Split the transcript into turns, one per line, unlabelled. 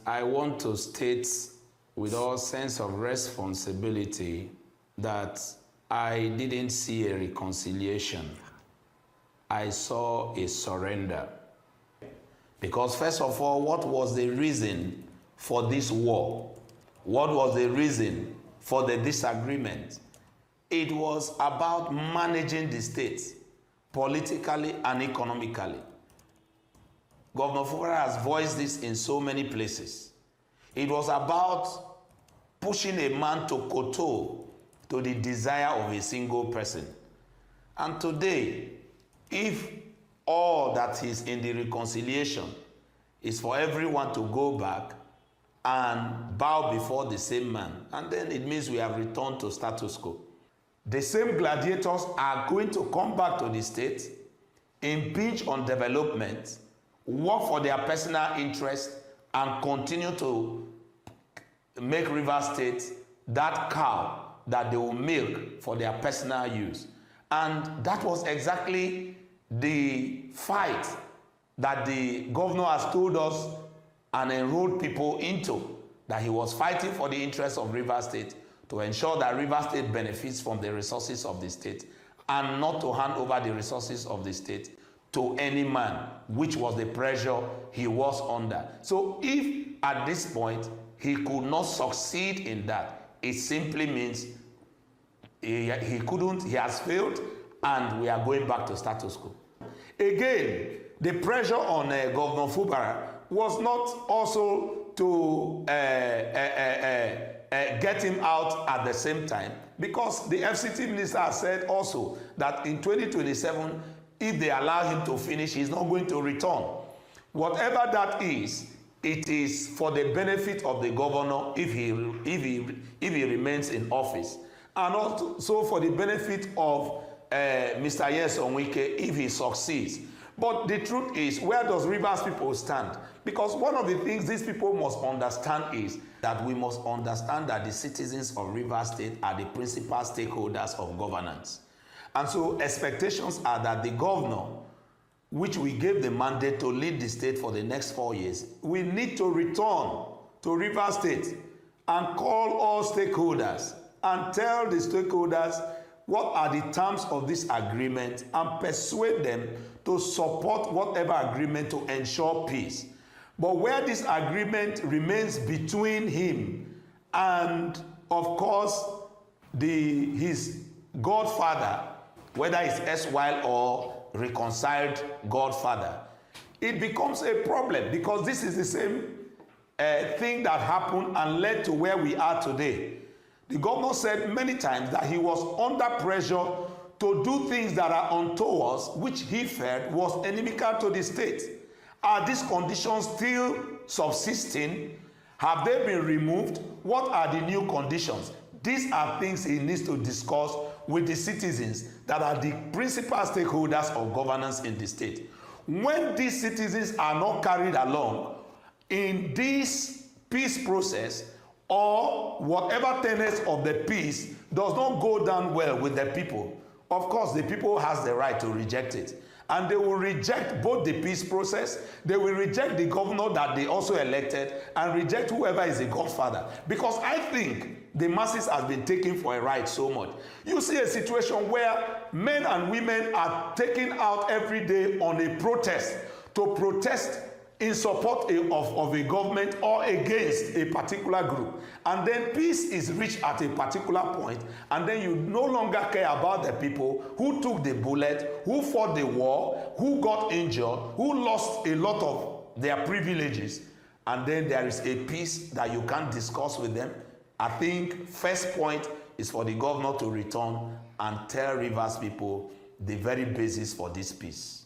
I want to state with all sense of responsibility that I didn't see a reconciliation. I saw a surrender. Because first of all, what was the reason for this war? What was the reason for the disagreement? It was about managing the state politically and economically. Governor Fubara has voiced this in so many places. It was about pushing a man to kowtow to the desire of a single person. And today, if all that is in the reconciliation is for everyone to go back and bow before the same man, and then it means we have returned to status quo. The same gladiators are going to come back to the state, impinge on development, work for their personal interest, and continue to make Rivers State that cow that they will milk for their personal use. And that was exactly the fight that the governor has told us and enrolled people into, that he was fighting for the interests of Rivers State to ensure that Rivers State benefits from the resources of the state and not to hand over the resources of the state to any man, which was the pressure he was under. So if at this point he could not succeed in that, it simply means he has failed, and we are going back to status quo. Again, the pressure on Governor Fubara was not also to get him out at the same time, because the FCT minister said also that in 2027, if they allow him to finish, he's not going to return. Whatever that is, it is for the benefit of the governor if he remains in office, and also for the benefit of Mr. Wike if he succeeds. But the truth is, where does Rivers people stand? Because one of the things these people must understand is that we must understand that the citizens of Rivers State are the principal stakeholders of governance. And so expectations are that the governor, which we gave the mandate to lead the state for the next 4 years, we need to return to Rivers State and call all stakeholders and tell the stakeholders what are the terms of this agreement and persuade them to support whatever agreement to ensure peace. But where this agreement remains between him and, of course, his godfather, whether it's erstwhile or reconciled godfather, it becomes a problem, because this is the same thing that happened and led to where we are today. The governor said many times that he was under pressure to do things that are untoward, which he felt was inimical to the state. Are these conditions still subsisting? Have they been removed? What are the new conditions? These are things he needs to discuss with the citizens that are the principal stakeholders of governance in the state. When these citizens are not carried along in this peace process, or whatever tenets of the peace does not go down well with the people, of course the people has the right to reject it. And they will reject both the peace process, they will reject the governor that they also elected, and reject whoever is a godfather. Because I think the masses has been taken for a ride so much. You see a situation where men and women are taken out every day on a protest, to protest in support of a government or against a particular group. And then peace is reached at a particular point, and then you no longer care about the people who took the bullet, who fought the war, who got injured, who lost a lot of their privileges, and then there is a peace that you can't discuss with them. I think first point is for the governor to return and tell Rivers people the very basis for this peace.